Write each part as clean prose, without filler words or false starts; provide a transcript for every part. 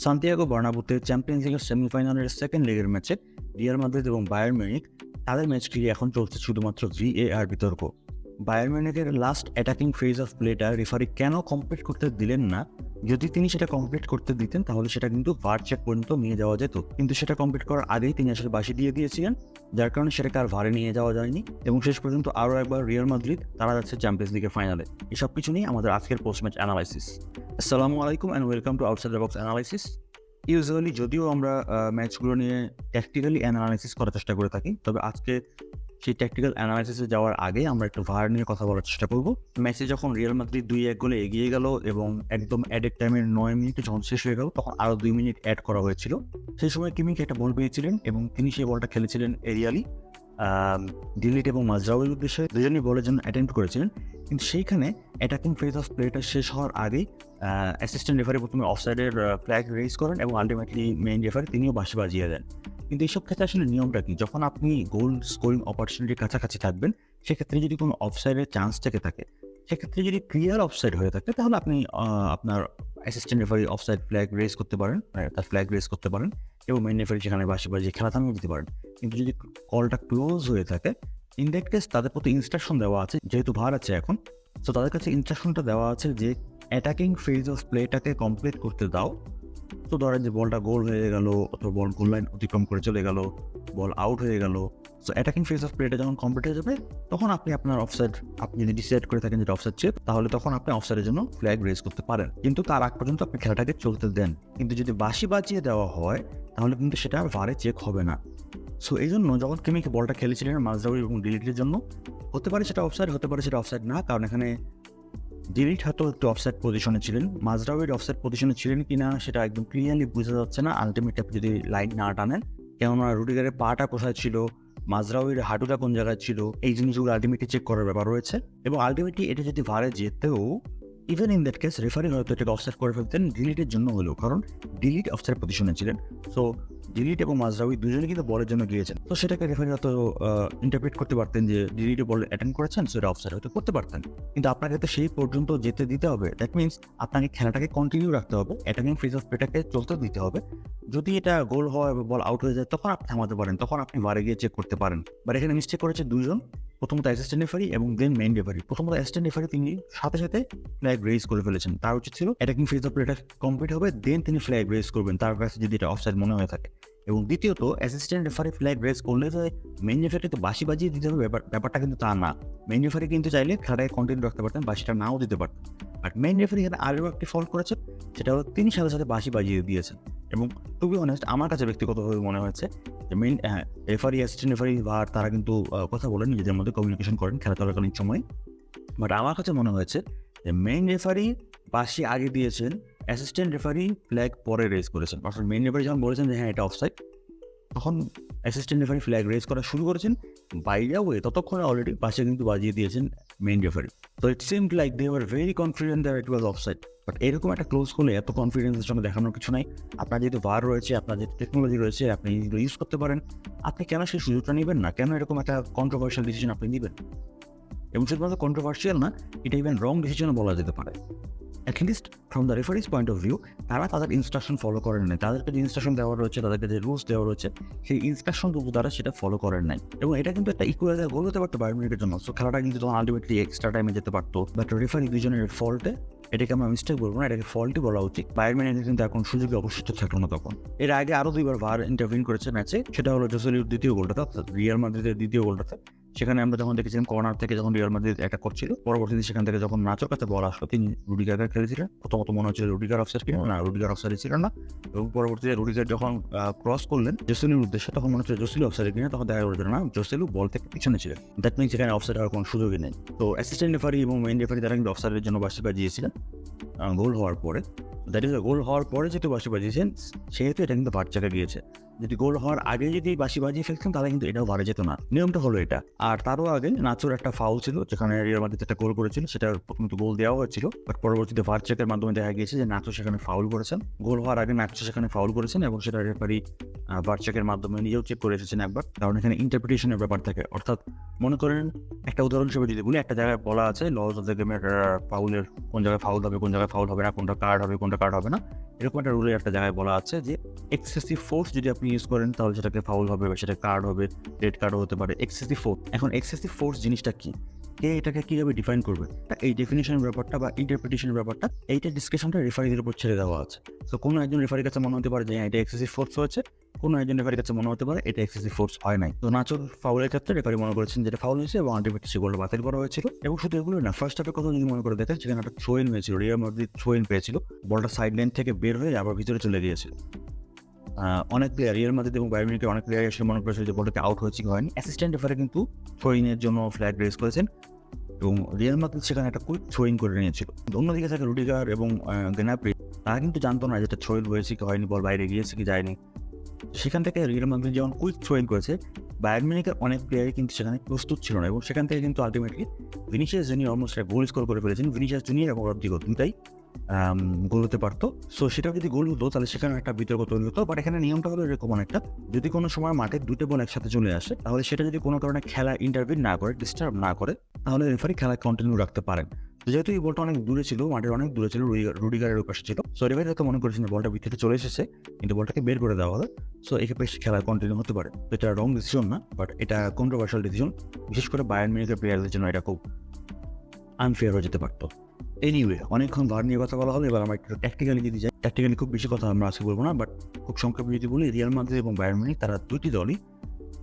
Santiago বার্নাব্যুতে champions লিগের সেমিফাইনালের second লেগের ম্যাচে রিয়াল মাদ্রিদ এবং বায়ার্ন মিউনিখ তাদের ম্যাচ ঘিরে এখন চলছে শুধুমাত্র ভিএআর বিতর্ক। বায়ার্ন মিউনিখের লাস্ট অ্যাটাকিং ফেজ অফ প্লেটা রেফারি কেন কমপ্লিট করতে দিলেন না? যদি তিনি সেটা কমপ্লিট করতে দিতেন তাহলে সেটা কিন্তু ভার চেক পর্যন্ত নিয়ে যাওয়া যেত, কিন্তু সেটা কমপ্লিট করার আগেই তিনি আসলে বাঁশি দিয়ে দিয়েছিলেন, যার কারণে সেটাকে আর ভারে নিয়ে যাওয়া যায়নি এবং শেষ পর্যন্ত আরও একবার রিয়াল মাদ্রিদ তারা যাচ্ছে চ্যাম্পিয়ন্স লিগের ফাইনালে। এসব কিছু নিয়ে আমাদের আজকের পোস্ট ম্যাচ অ্যানালাইসিস। আসসালামু আলাইকুম and welcome to outside the box analysis. Usually যদিও আমরা ম্যাচগুলো নিয়ে ট্যাকটিক্যালি অ্যানালাইসিস করার চেষ্টা করে থাকি, তবে আজকে সেই ট্যাকটিক্যাল অ্যানালাইসিসে যাওয়ার আগে আমরা একটু ভার নিয়ে কথা বলার চেষ্টা করব। ম্যাচে যখন রিয়াল মাদ্রিদ 2-1 গোলে এগিয়ে গেল এবং একদম অ্যাডেড টাইমের 9 মিনিটে যখন শেষ হয়ে গেল তখন আরও 2 মিনিট অ্যাড করা হয়েছিল। সেই সময় কিমিক একটা বল পেয়েছিলেন এবং তিনি সেই বলটা খেলেছিলেন এরিয়ালি ডিলিট এবং মাজরাউইর উদ্দেশ্যে, দুজনই বলের জন্য অ্যাটেম্প্ট করেছিলেন। কিন্তু সেইখানে অ্যাটাকিং ফেজ অফ প্লেটা শেষ হওয়ার আগেই অ্যাসিস্ট্যান্ট রেফারি প্রথমে অফসাইডের ফ্ল্যাগ রেজ করেন এবং আলটিমেটলি মেইন রেফারি তিনিও বাঁশি বাজিয়ে দেন। কিন্তু এইসব ক্ষেত্রে আসলে নিয়মটা কি? যখন আপনি গোল স্কোরিং অপরচুনিটির কাছাকাছি থাকবেন, সেক্ষেত্রে যদি কোনো অফসাইডের চান্স থেকে থাকে, সেক্ষেত্রে যদি ক্লিয়ার অফসাইড হয়ে থাকে তাহলে আপনি আপনার assistant referee offside flag raise করতে পারেন, তার ফ্ল্যাগ রেজ করতে পারেন এবং মেইন রেফারি সেখানে বাঁশি বাজিয়ে খেলা থামিয়ে দিতে পারেন। কিন্তু যদি কলটা ক্লোজ হয়ে থাকে, ইন দ্যাট কেস তাদের প্রতি ইনস্ট্রাকশন দেওয়া আছে, যেহেতু ভার আছে এখন, তো তাদের কাছে ইনস্ট্রাকশনটা দেওয়া আছে যে অ্যাটাকিং ফেজ অফ প্লেটাকে কমপ্লিট করতে দাও। তো ধরেন যে বলটা গোল হয়ে গেল অথবা বল গোল লাইন অতিক্রম করে চলে গেল, বল আউট হয়ে গেল, সো অ্যাটাকিং ফেজ অফ প্লেটা যখন কমপ্লিট হয়ে যাবে তখন আপনি আপনার অফসাইড, আপনি যদি ডিসাইড করে থাকেন যেটা অফসাইড চেক, তাহলে তখন আপনি অফসাইডের জন্য ফ্ল্যাগ রেজ করতে পারেন, কিন্তু তার আগ পর্যন্ত আপনি খেলাটাকে চলতে দেন। কিন্তু যদি বাঁশি বাজিয়ে দেওয়া হয় তাহলে কিন্তু সেটা আর ভারে চেক হবে না। সো এই জন্য যখন কিমিকে বলটা খেলেছিলেন মাজরাউই এবং ডিলিটের জন্য, হতে পারে সেটা অফসাইড, হতে পারে সেটা অফসাইড না, কারণ এখানে ডিলিট হয়তো একটু অফসাইড পজিশনে ছিলেন, মাজরাউইর অফসাইড পজিশনে ছিলেন কিনা সেটা একদম ক্লিয়ারলি বোঝা যাচ্ছে না আলটিমেটলি আপনি যদি লাইন না টানেন। কেননা রুডিগারের পাটা কোথায় ছিল, মাজরাউইর হাঁটুটা কোন জায়গায় ছিল, এই জিনিসগুলো আলটিমেটলি চেক করার ব্যাপার রয়েছে। এবং আলটিমেটলি এটা যদি ভারে যেতেও, even in that case referee হয়তো এটাকে অফসাইড করে ফেলতেন ডিলিটের জন্য হলেও, কারণ ডিলিট অফসাইড পজিশনে ছিলেন। সো ডিলিট এবং মাজরাউই দুজনে কিন্তু বলের জন্য গিয়েছেন, তো সেটাকে রেফারি হয়তো ইন্টারপ্রেট করতে পারতেন যে ডিলিটে বল অ্যাটেন্ড করেছেন, সো এটা অফসাইড হয়তো করতে পারতেন। কিন্তু আপনাকে তো সেই পর্যন্ত যেতে দিতে হবে, দ্যাট মিনস আপনাকে খেলাটাকে কন্টিনিউ রাখতে হবে, অ্যাটাকিং ফেজ অফ প্লেটাকে চলতে দিতে হবে। যদি এটা গোল হয় বা বল আউট হয়ে যায় তখন আপনি থামাতে পারেন, তখন আপনি বারে গিয়ে চেক করতে পারেন। বাট এখানে মিস্টেক করেছে দুজন, প্রথমত অ্যাসিস্ট্যান্ট রেফারি এবং দেন মেইন রেফারি। প্রথমত অ্যাসিস্ট্যান্ট রেফারি তিনি সাথে সাথে ফ্ল্যাগ রেজ করে ফেলেছেন, তার উচিত ছিল অ্যাটাকিং ফেজ অফ প্লেটা কমপ্লিট হবে দেন তিনি ফ্ল্যাগ রেজ করবেন তার কাছে যদি এটা অফসাইড মনে হয়ে থাকে। এবং দ্বিতীয়ত অ্যাসিস্ট্যান্ট রেফারি ফ্ল্যাগ রেজ করলে তো মেইন রেফারি তো বাঁশি বাজিয়ে দিতে হবে, ব্যাপারটা কিন্তু তা না। মেইন রেফারি কিন্তু চাইলে খেলাটাকে কন্টিনিউ রাখতে পারতেন, বাঁশিটা নাও দিতে পারতেন। বাট মেইন রেফারি এখানে আরও একটি ফল্ট করেছেন, সেটা হলো তিনি সাথে সাথে বাঁশি বাজিয়ে দিয়েছেন। এবং টু বি অনেস্ট আমার কাছে ব্যক্তিগতভাবে মনে হয়েছে যে মেইন রেফারি, অ্যাসিস্ট্যান্ট রেফারি ভার তারা কিন্তু কথা বলেন, নিজেদের মধ্যে কমিউনিকেশন করেন খেলা চলাকালীন সময়। বাট আমার কাছে মনে হয়েছে যে মেইন রেফারি বাঁশি আগে দিয়েছেন, অ্যাসিস্ট্যান্ট রেফারি ফ্ল্যাগ পরে রেজ করেছেন। অর্থাৎ মেইন রেফারি যখন বলেছেন যে হ্যাঁ এটা অফসাইড, তখন অ্যাসিস্ট্যান্ট রেফারি ফ্ল্যাগ রেজ করা শুরু করেছেন, বাইরে ওয়ে ততক্ষণে অলরেডি পাশে কিন্তু বাজিয়ে দিয়েছেন মেইন রেফারি। তো it seemed like they were very confident that it was offside. But এরকম একটা ক্লোজ করলে এত কনফিডেন্সের সঙ্গে দেখানোর কিছু নাই। আপনার যেহেতু ভার রয়েছে, আপনার যেহেতু টেকনোলজি রয়েছে, আপনি ইউজ করতে পারেন, আপনি কেন সেই সুযোগটা নেবেন না? কেন এরকম একটা কন্ট্রোভার্সিয়াল ডিসিশন আপনি নেবেন? এবং শুধুমাত্র কন্ট্রোভার্সিয়াল না, এটা ইভেন রং ডিসিশনও বলা যেতে পারে। At least from the referee's point of view, তারা তাদের ইনস্ট্রাকশন ফলো করেন নাই। তাদেরকে যে ইনস্ট্রাকশন দেওয়া রয়েছে, তাদেরকে যে রুলস দেওয়া রয়েছে, সেই ইনস্ট্রাকশনটুকু তারা সেটা ফলো করেন নাই। এবং এটা কিন্তু একটা ইকুয়াল গোল হতে পারতো বায়ার্ন মিউনিখের জন্য। সো খেলাটা কিন্তু তখন আলটিমেটলি এক্সট্রা টাইমে যেতে পারতো। বাট রেফারি দুজনের ফল্টে, এটাকে আমরা মিস্টেক বলবো না, এটাকে ফল্টই বলা উচিত। বায়ার্ন মিউনিখ কিন্তু এখন সুযোগে অবশিষ্ট থাকলো না তখন। এর আগে আরও দুইবার ভার ইন্টারভিউ করেছে ম্যাচে, সেটা হলো জোসেলুর দ্বিতীয় গোলটাতে, অর্থাৎ রিয়াল মাদ্রিদের দ্বিতীয় গোলটাতে। সেখানে আমরা যখন দেখেছিলাম কর্নার থেকে যখন রিয়াল মাদ্রিদ অ্যাটাক করছিল, পরবর্তীতে সেখান থেকে যখন নাচোর কাছে বল আসলো তিনি রুডিগারকে খেলেছিলেন। প্রথমত মনে হচ্ছিল রুডিগার অফসাইড কিনা, না রুডিগার অফসাইড ছিল না। এবং পরবর্তীতে রুডিগার যখন ক্রস করলেন জোসেলুর উদ্দেশ্যে, তখন মনে হচ্ছে জোসেলু অফসাইড কিনা, তখন দেখা গেল না জোসেলু বল থেকে পিছনে ছিলেন। দ্যাট মিনস সেখানে অফসাইড হওয়ার কোনো সুযোগই নেই। তো অ্যাসিস্ট্যান্ট রেফারি এবং মেইন রেফারি তারা কিন্তু অফসাইডের জন্য বাঁশি বাজিয়েছিলেন গোল হওয়ার পরে। দ্যাট ইজ গোল হওয়ার পরে যেহেতু বাঁশি বাজিয়েছেন, সেহেতু এটা কিন্তু ভার চেকে গিয়েছে। যদি গোল হওয়ার আগে যদি বাঁশি বাজিয়ে ফেলতেন তাহলে কিন্তু এটাও ভারে যেত না, নিয়মটা হলো এটা। আর তারও আগে নাচোর একটা ফাউল ছিল, যেখানে রিয়াল মাদ্রিদ একটা গোল করেছিল, সেটা প্রথমত গোল দেওয়া হয়েছিল, বাট পরবর্তীতে ভার চেকের মাধ্যমে দেখা গিয়েছে যে নাচো সেখানে ফাউল করেছেন। গোল হওয়ার আগে নাচো সেখানে ফাউল করেছেন এবং সেটা রেফারি ভার চেকের মাধ্যমে নিজেও চেক করে এসেছেন একবার, কারণ এখানে ইন্টারপ্রিটেশনের ব্যাপার থাকে। অর্থাৎ মনে করেন একটা উদাহরণ হিসেবে যদি বলি, একটা জায়গায় বলা আছে লজ অফ দ্য গেমের ফাউলের কোন জায়গায় ফাউল হবে, কোন জায়গায় ফাউল হবে না, কোনটা কার্ড হবে, কোনটা কার্ড হবে না, এরকম একটা রুলের একটা জায়গায় বলা আছে যে এক্সেসিভ ফোর্স যদি আপনি ইউজ করেন তাহলে সেটাকে ফাউল হবে বা সেটা কার্ড হবে, রেড কার্ডও হতে পারে। এক্সেসিভ ফোর্স, এখন এক্সেসিভ ফোর্স জিনিসটা কি, কে এটাকে কীভাবে ডিফাইন করবে, এই ডেফিনেশনের ব্যাপারটা বা ইন্টারপ্রিটেশনের ব্যাপারটা এইটা ডিসকাশনটা রেফারিদের উপর ছেড়ে দেওয়া আছে। তো কোনো একজন রেফারির কাছে মনে হতে পারে যে এটা এক্সেসিভ ফোর্স হয়েছে, কোনো একজন রেফারির কাছে মনে হতে পারে এটা এক্সেসিভ ফোর্স হয় নাই। তো নাচোর ফাউলের ক্ষেত্রে রেফারি মনে করেছেন যেটা ফাউল হয়েছে এবং আলটিমেটলি সে গোলটা বাতিল করা হয়েছিল। এবং শুধু এগুলো না, ফার্স্ট হাফের কথা যদি মনে করে দেখেন সেখানে একটা থ্রো ইন হয়েছিল, রিয়াল মাদ্রিদ থ্রো ইন পেয়েছিল, বলটা সাইড লাইন থেকে বের হয়ে আবার ভিতরে চলে গিয়েছিল। অনেক প্লেয়ার রিয়াল মাদ্রিদ এবং বায়ার্ন মিউনিখের অনেক প্লেয়ার এসে মনে করেছিল যে বলটাকে আউট হয়েছে কি হয়নি। অ্যাসিস্ট্যান্ট রেফারি কিন্তু থ্রো ইনের জন্য ফ্ল্যাগ রেজ করেছেন এবং রিয়াল মাদ্রিদ সেখানে একটা কুইক থ্রোইং করে নিয়েছিল। অন্যদিকে থাকে রুডিগার এবং গ্নাব্রি, তারা কিন্তু জানতো না যেটা থ্রোইন হয়েছে কি হয়নি, বল বাইরে গিয়েছে কি যায়নি। সেখান থেকে রিয়াল মাদ্রিদ যেমন কুইক থ্রোইং করেছে, বায়ার্ন মিউনিখের অনেক প্লেয়ারই কিন্তু সেখানে প্রস্তুত ছিল না এবং সেখান থেকে কিন্তু আলটিমেটলি ভিনিসিয়াস জুনিয়র অলমোস্ট একটা গোল স্কোর করে ফেলেছেন। ভিনিসিয়াস জুনিয়র এবং রদ্রিগো দুটাই গোল হতে পারতো। সো সেটাও যদি গোল হতো তাহলে সেখানে একটা বিতর্ক তৈরি হতো। বাট এখানে নিয়মটা হলো এরকম অনেকটা, যদি কোনো সময় মাঠে দুটো বল একসাথে চলে আসে তাহলে সেটা যদি কোনো কারণে খেলা ইন্টারভিউ না করে, ডিস্টার্ব না করে, তাহলে রেফারি খেলা কন্টিনিউ রাখতে পারেন। যেহেতু এই বলটা অনেক দূরে ছিল, মাঠের অনেক দূরে ছিল, রুডিগারের পাশে ছিল, সো রেফারি হয়তো মনে করেছেন বলটা ভিতরে চলে এসেছে কিন্তু বলটাকে বের করে দেওয়া হলো, সো এক্ষেত্রে খেলা কন্টিনিউ হতে পারে। তো এটা রং ডিসিশন না, বাট এটা কন্ট্রোভার্সিয়াল ডিসিশন, বিশেষ করে বায়ার্ন মিউনিখের প্লেয়ারদের জন্য এটা খুব আনফেয়ার হয়ে যেতে পারতো। এনিওয়ে, অনেকক্ষণ ভার নিয়ে কথা বলা হলো, এবার আমরা একটু ট্যাকটিক্যালি যদি যাই। ট্যাকটিক্যালি খুব বেশি কথা আমরা আজকে বলবো না, বাট খুব সংক্ষেপে যদি বলি, রিয়াল মাদ্রিদ এবং বায়ার্ন মিউনিখ তারা দুটি দলই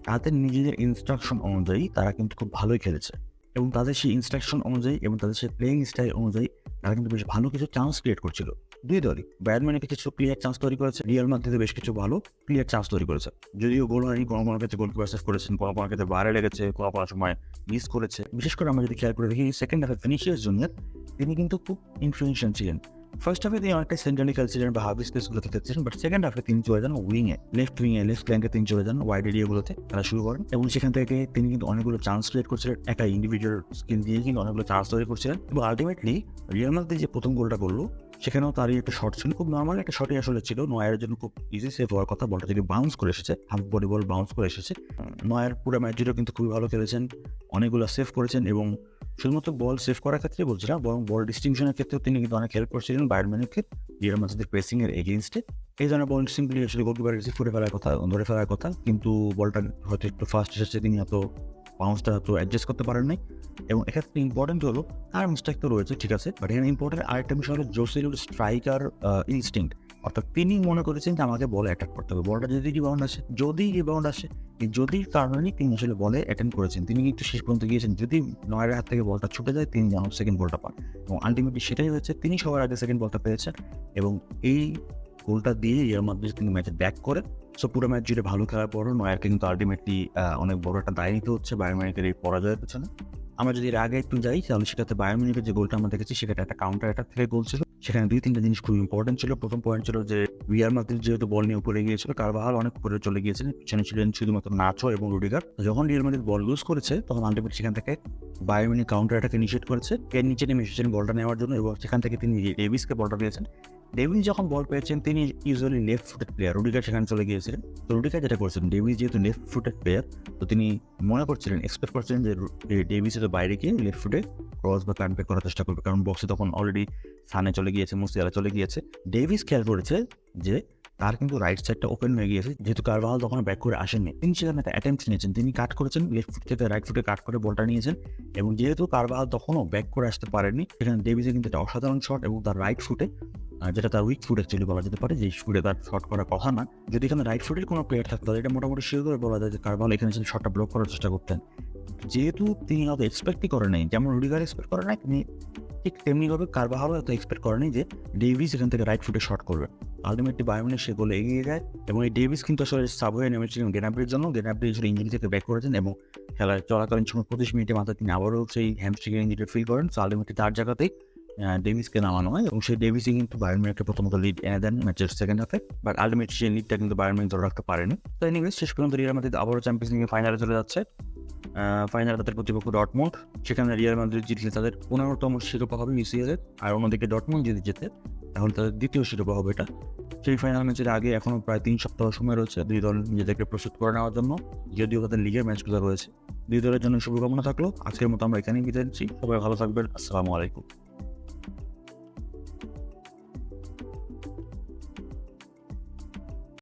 তাদের নিজেদের ইনস্ট্রাকশন অনুযায়ী তারা কিন্তু খুব ভালোই খেলেছে এবং তাদের সেই ইনস্ট্রাকশন অনুযায়ী এবং তাদের সেই প্লেয়িং স্টাইল অনুযায়ী তারা কিন্তু বেশ ভালো কিছু চান্স ক্রিয়েট করছিল। দুই দলই, বায়ার্ন মিউনিখ কিছু ক্লিয়ার চান্স তৈরি করেছে, রিয়াল মাদ্রিদে বেশ কিছু ভালো ক্লিয়ার চান্স তৈরি করেছে। যদিও গোল হয়নি, কোনো কোনো ক্ষেত্রে গোলকিপার সেভ করেছেন, কোনো কোনো ক্ষেত্রে বাইরে লেগেছে, কোনো কোনো সময় মিস করেছে। বিশেষ করে আমরা যদি খেয়াল করে দেখি সেকেন্ড হাফে ভিনিসিয়াস জুনিয়র তিনি কিন্তু খুব ইনফ্লুয়েন্সিয়াল ছিলেন। ফার্স্ট হাফে তিনি অনেকটা সেন্ট্রালি খেলছিলেন বা হাফ স্পেসগুলোতে খেলছিলেন, বাট সেকেন্ড হাফে তিনি চলে যান উইংয়ে, লেফট ফ্ল্যাঙ্কে তিনি চলে যান, ওয়াইড এরিয়াগুলোতে খেলা শুরু করেন এবং সেখান থেকে তিনি কিন্তু অনেকগুলো চান্স ক্রিয়েট করছিলেন, একটা ইন্ডিভিজুয়াল স্কিল দিয়ে কিন্তু অনেকগুলো চান্স তৈরি করছিলেন এবং আলটিমেটলি রিয়াল মাদ্রিদ যে প্রথম গোলটা করলো সেখানেও তারই একটা শট ছিল, খুব নর্মাল একটা শটই আসলে ছিল। নয়ারের জন্য খুব ইজি সেভ হওয়ার কথা, বলটা যদি বাউন্স করে এসেছে, হাফ বডি বল বাউন্স করে এসেছে। নয়ার পুরো ম্যাচ জুড়ে কিন্তু খুবই ভালো খেলেছেন, অনেকগুলো সেভ করেছেন এবং শুধুমাত্র বল সেভ করার ক্ষেত্রে বলছি না, বরং বল ডিস্ট্রিবিউশনের ক্ষেত্রেও তিনি কিন্তু অনেক হেল্প করছিলেন বায়ার্ন মিউনিখকে রিয়াল মাদ্রিদের প্রেসিং এর এগেইনস্টে। এই ধরনের বল সিম্পলি আসলে গোলকিপার রিসিভ করে ফেলার কথা, ধরে ফেলার কথা, কিন্তু বলটা হয়তো একটু ফাস্ট এসেছে, তিনি হয়তো বাউন্সটা হয়তো অ্যাডজাস্ট করতে পারেন নাই এবং এক্ষেত্রে ইম্পর্টেন্ট হলো তার মিস্টেক তো রয়েছে, ঠিক আছে, বাট এখানে ইম্পর্টেন্ট আরেকটা বিষয় হলো জোসেলুর স্ট্রাইকার ইনস্টিংক্ট, অর্থাৎ তিনি মনে করেছেন যে আমাকে বলে অ্যাটাক করতে হবে, বলটা যদি রিবাউন্ড আসে, এই যদি কারণে তিনি আসলে বলে অ্যাটেন্ড করেছেন, তিনি কিন্তু শেষ পর্যন্ত গিয়েছেন, যদি নয়ের হাত থেকে বলটা ছুটে যায় তিনি যেন সেকেন্ড বলটা পান এবং আলটিমেটলি সেটাই হয়েছে, তিনি সবার আগে সেকেন্ড বলটা পেয়েছেন এবং এই গোলটা দিয়ে রিয়াল মাদ্রিদ কিন্তু ম্যাচে ব্যাক করে। সো পুরো ম্যাচ জুড়ে ভালো খেলার পরও নয়ারকে কিন্তু আলটিমেটলি অনেক বড় একটা দায় নিতে হচ্ছে বায়ার্ন মিউনিখের এই পরাজয়ের পেছনে। আমরা যদি এর আগে একটু যাই তাহলে সেটাতে বায়ার্ন মিউনিখের যে গোলটা আমরা দেখেছি সেটা একটা কাউন্টার অ্যাটাক থেকে গোল ছিল। সেখানে দুই তিনটা জিনিস খুব ইম্পর্টেন্ট ছিল। প্রথম পয়েন্ট ছিল যে রিয়াল মাদ্রিদ যেহেতু বল নিয়ে উপরে গিয়েছিল, কারভাহাল অনেক উপরে চলে গিয়েছিলেন, পিছনে ছিলেন শুধুমাত্র নাচো এবং রুডিগার। যখন রিয়াল মাদ্রিদ বল লুজ করেছে তখন আলটিমেটলি সেখান থেকে Bayern Munich counter attack initiate করেছে, এর নিচে নেমে এসেছেন বলটা নেওয়ার জন্য এবং সেখান থেকে তিনি ডেভিসকে বলটা দিয়েছেন। ডেভিস যখন বল পেয়েছেন তিনি usually left footed player, Rudiger সেখানে চলে গিয়েছিলেন। তো রুডিগার যেটা করছেন, ডেভিস যেহেতু লেফট ফুটেড প্লেয়ার, তো তিনি মনে করছিলেন, এক্সপেক্ট করছিলেন যে ডেভিস হয়তো বাইরে গিয়ে লেফট ফুটে ক্রস বা কাট ব্যাক করার চেষ্টা করবে, কারণ বক্সে তখন অলরেডি সানে চলে গিয়েছে, মুসিয়ালা চলে গিয়েছে। ডেভিস খেয়াল করেছে যে তার কিন্তু রাইট সাইডটা ওপেন হয়ে গিয়েছে, যেহেতু কারভাহাল তখন ব্যাক করে আসেননি, তিনি সেখানে একটা অ্যাটেম্পট নিয়েছেন, তিনি কাট করেছেন, লেফট ফুট থেকে রাইট ফুটে কাট করে বলটা নিয়েছেন এবং যেহেতু কারভাহাল তখনও ব্যাক করে আসতে পারেননি, সেখানে ডেভিসের কিন্তু একটা অসাধারণ শট এবং তার রাইট ফুটে, যেটা তার উইক ফুট অ্যাকচুয়ালি বলা যেতে পারে, যে ফুটে তার শট করার কথা না, যদি এখানে রাইট ফুটের কোনো প্লেয়ার থাকতো তাহলে এটা মোটামুটি শিওর করে বলা যায় যে কারভাহাল এখানে শটটা ব্লক করার চেষ্টা করতেন। যেহেতু তিনি হয়তো এক্সপেক্টই করে নাই, যেমন রুডিগার এক্সপেক্ট করে নাই, তিনি ঠিক তেমনিভাবে কারভাহালও হয়তো এক্সপেক্ট করেনি যে ডেভিস এখান থেকে রাইট ফুটে শট করবে। আলটিমেটলি বায়ার্ন মিউনিখ সে গোলে এগিয়ে যায় এবং এই ডেভিস কিন্তু আসলে সাব হয়ে নেমেছিলেন গ্নাব্রির জন্য। গ্নাব্রি আসলে ইঞ্জুরি থেকে ব্যাক করেছেন এবং খেলার চলাকালীন সময় 25 মিনিটের মাথায় তিনি আবারও সেই হ্যামস্ট্রিং ইঞ্জুরি ফিল করেন। সো আলটিমেটলি তার জায়গাতেই ডেভিসকে নামানো হয় এবং সেই ডেভিসই কিন্তু বায়ার্ন মিউনিখকে প্রথমত লিড এনে দেন ম্যাচের সেকেন্ড হাফে, বাট আলটিমেটলি সেই লিডটা কিন্তু বায়ার্ন মিউনিখ ধরে রাখতে পারেনি। তো এনিওয়েজ শেষ পর্যন্ত রিয়াল মাদ্রিদ আবারও চ্যাম্পিয়ন্স লিগের ফাইনালে চলে যাচ্ছে। ফাইনালে তাদের প্রতিপক্ষ ডর্টমুন্ড, সেখানে রিয়াল মাদ্রিদ জিতলে তাদের 15তম শিরোপা হবে ইউসিএলের, আর অন্যদিকে ডর্টমুন্ড যদি জেতে তাহলে তাদের দ্বিতীয় শিরোপা হবে এটা। সেই ফাইনাল ম্যাচের আগে এখনও প্রায় 3 সপ্তাহ সময় রয়েছে দুই দল নিজেদেরকে প্রস্তুত করে নেওয়ার জন্য, যদিও তাদের লিগের ম্যাচগুলো রয়েছে। দুই দলের জন্য শুভকামনা থাকলো। আজকের মতো আমরা এখানেই বিদায় নিচ্ছি। সবাই ভালো থাকবেন। আসসালামু আলাইকুম।